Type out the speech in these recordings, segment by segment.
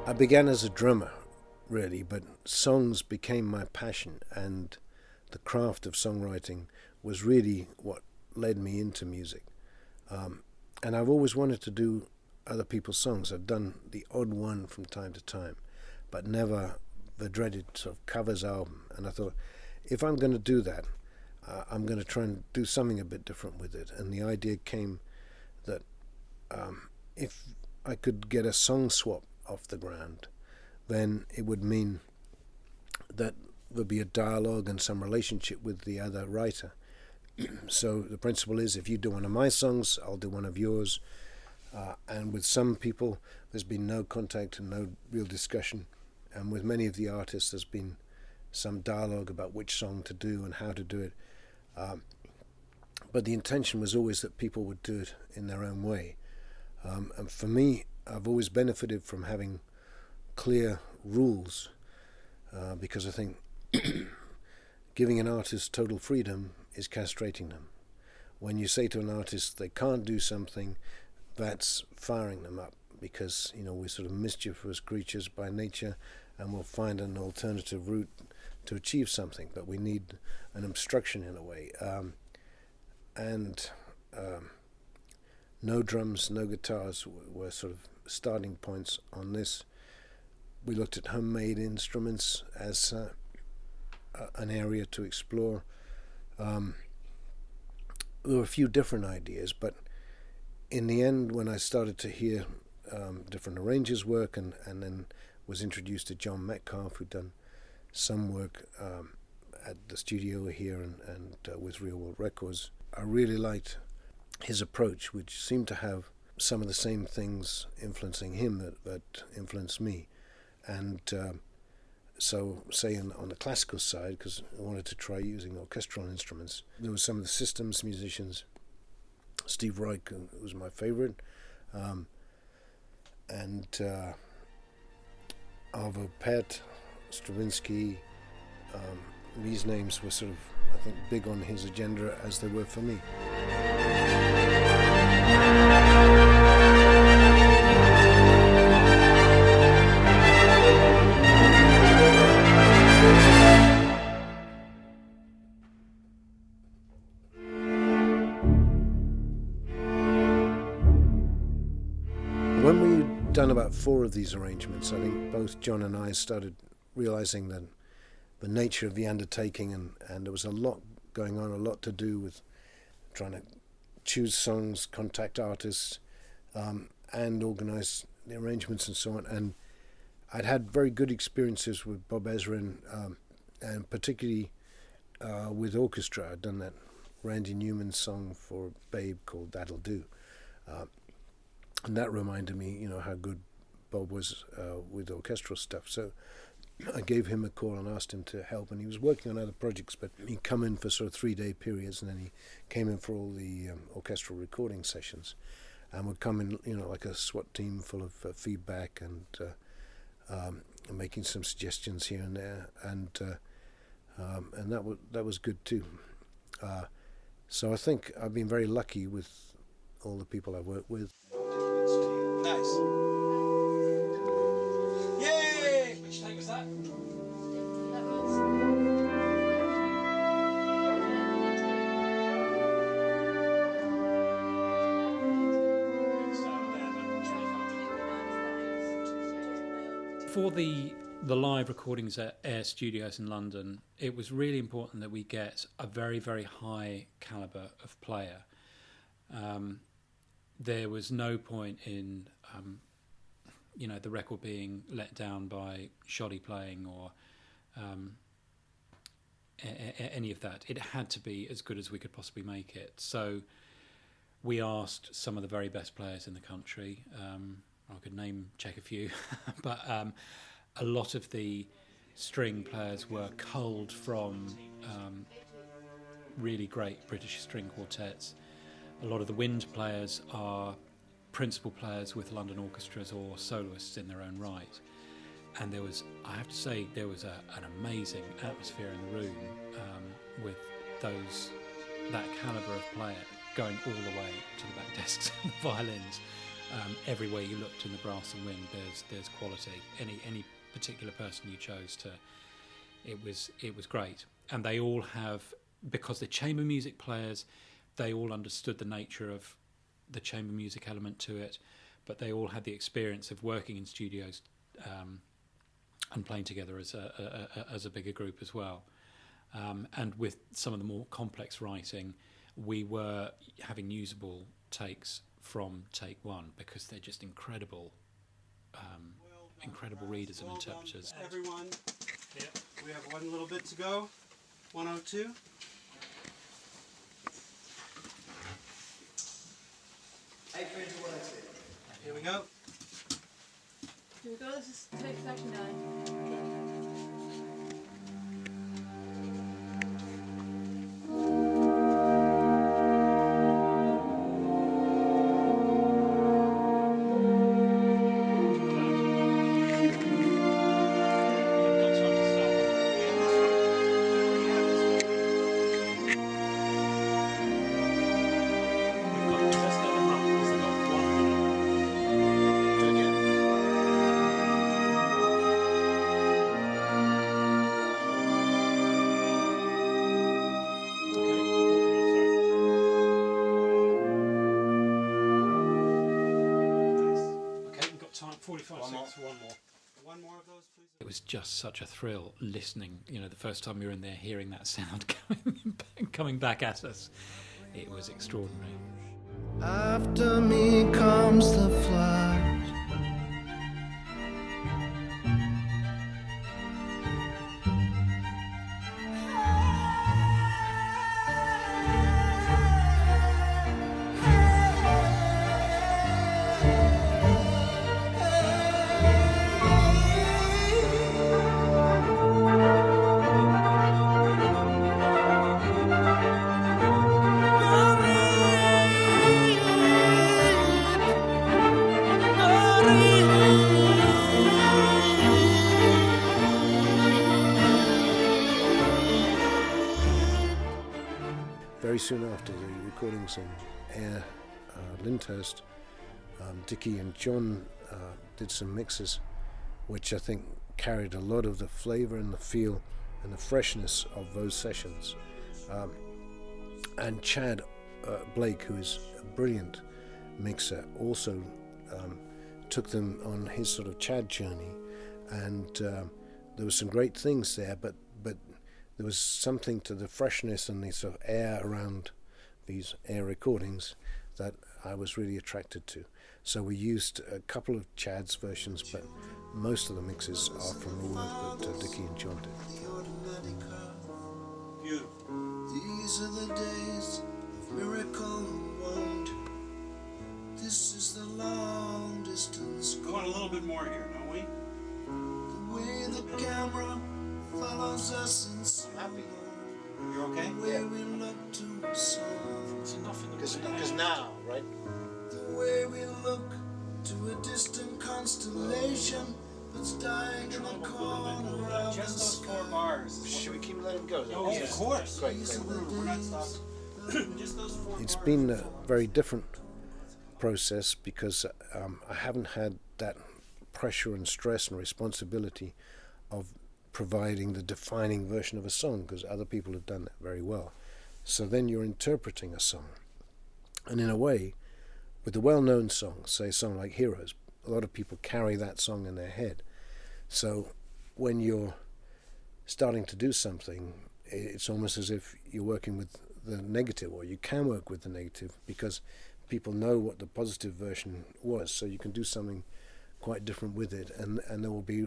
I began as a drummer, really, but songs became my passion, and the craft of songwriting was really what led me into music. And I've always wanted to do other people's songs. I've done the odd one from time to time, but never the dreaded sort of covers album. And I thought, if I'm going to do that, I'm going to try and do something a bit different with it. And the idea came that if I could get a song swap off the ground, then it would mean that there'd be a dialogue and some relationship with the other writer. So the principle is, if you do one of my songs, I'll do one of yours. And with some people, there's been no contact and no real discussion. And with many of the artists, there's been some dialogue about which song to do and how to do it. But the intention was always that people would do it in their own way. And for me, I've always benefited from having clear rules, because I think giving an artist total freedom is castrating them. When you say to an artist they can't do something, that's firing them up, because we're sort of mischievous creatures by nature, and we'll find an alternative route to achieve something, but we need an obstruction in a way. No drums, no guitars were sort of starting points on this. We looked at homemade instruments as an area to explore. There were a few different ideas, but in the end, when I started to hear different arrangers work, and then was introduced to John Metcalf, who'd done some work at the studio here and with Real World Records, I really liked his approach, which seemed to have some of the same things influencing him that influenced me. And so, say on the classical side, because I wanted to try using orchestral instruments, there were some of the systems musicians. Steve Reich was my favorite, and Arvo Pärt, Stravinsky. These names were sort of, I think, big on his agenda, as they were for me. When we'd done about 4 of these arrangements, I think both John and I started realizing that the nature of the undertaking, and there was a lot going on, a lot to do with trying to choose songs, contact artists, and organize the arrangements and so on. And I'd had very good experiences with Bob Ezrin, and particularly with orchestra. I'd done that Randy Newman song for Babe called That'll Do. And that reminded me, how good Bob was with orchestral stuff. So I gave him a call and asked him to help, and he was working on other projects, but he'd come in for sort of 3-day periods, and then he came in for all the orchestral recording sessions, and would come in, like a SWAT team full of feedback and making some suggestions here and there, and that was good too. So I think I've been very lucky with all the people I've worked with. Nice. Yay! Which take was that? That was... For the live recordings at Air Studios in London, it was really important that we get a very, very high calibre of player. There was no point in, the record being let down by shoddy playing or any of that. It had to be as good as we could possibly make it. So we asked some of the very best players in the country. I could check a few, but a lot of the string players were culled from really great British string quartets. A lot of the wind players are principal players with London orchestras or soloists in their own right. And I have to say, there was an amazing atmosphere in the room with that calibre of player going all the way to the back desks and the violins. Everywhere you looked in the brass and wind, there's quality. Any particular person you chose to, it was great. And they all have, because they're chamber music players, they all understood the nature of the chamber music element to it, but they all had the experience of working in studios and playing together as a bigger group as well. And with some of the more complex writing, we were having usable takes from take one, because they're just incredible readers and interpreters. Everyone, we have one little bit to go. 102. Here we go. Here we go, this is take 39. One more of those, please. It was just such a thrill listening, the first time you're in there, hearing that sound coming back at us. It was extraordinary. After me comes the flood. Very soon after the recordings in Ayr, Lyndhurst, Dickie and John did some mixes which I think carried a lot of the flavour and the feel and the freshness of those sessions. And Chad Blake, who is a brilliant mixer, also took them on his sort of Chad journey, and there were some great things there, but there was something to the freshness and the sort of air around these Air recordings that I was really attracted to. So we used a couple of Chad's versions, but most of the mixes are from the work that Dickie and John did. Beautiful. These are the days of miracle and wonder. This is the long distance. We want a little bit more here, don't we? The way the camera follows us in slow. You're okay? The way we look to a song. It's enough in the Because now, right? The way we look to a distant constellation that's dying in the corner of the Just those sky. 4 bars. Should we keep letting go? Oh, of course. Great. We're not stopping. Just those 4 It's bars. been a very different process because I haven't had that pressure and stress and responsibility of providing the defining version of a song, because other people have done that very well. So then you're interpreting a song. And in a way, with a well-known song, say a song like Heroes, a lot of people carry that song in their head. So when you're starting to do something, it's almost as if you're working with the negative, or you can work with the negative, because people know what the positive version was, so you can do something quite different with it, and there will be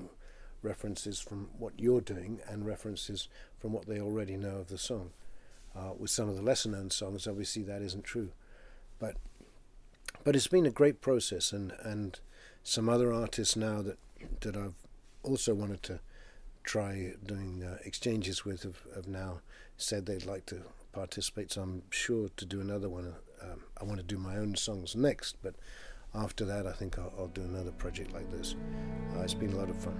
references from what you're doing and references from what they already know of the song. With some of the lesser known songs, obviously that isn't true, but it's been a great process, and some other artists now that I've also wanted to try doing exchanges with have now said they'd like to participate, so I'm sure to do another one. I want to do my own songs next, but after that I think I'll do another project like this. It's been a lot of fun.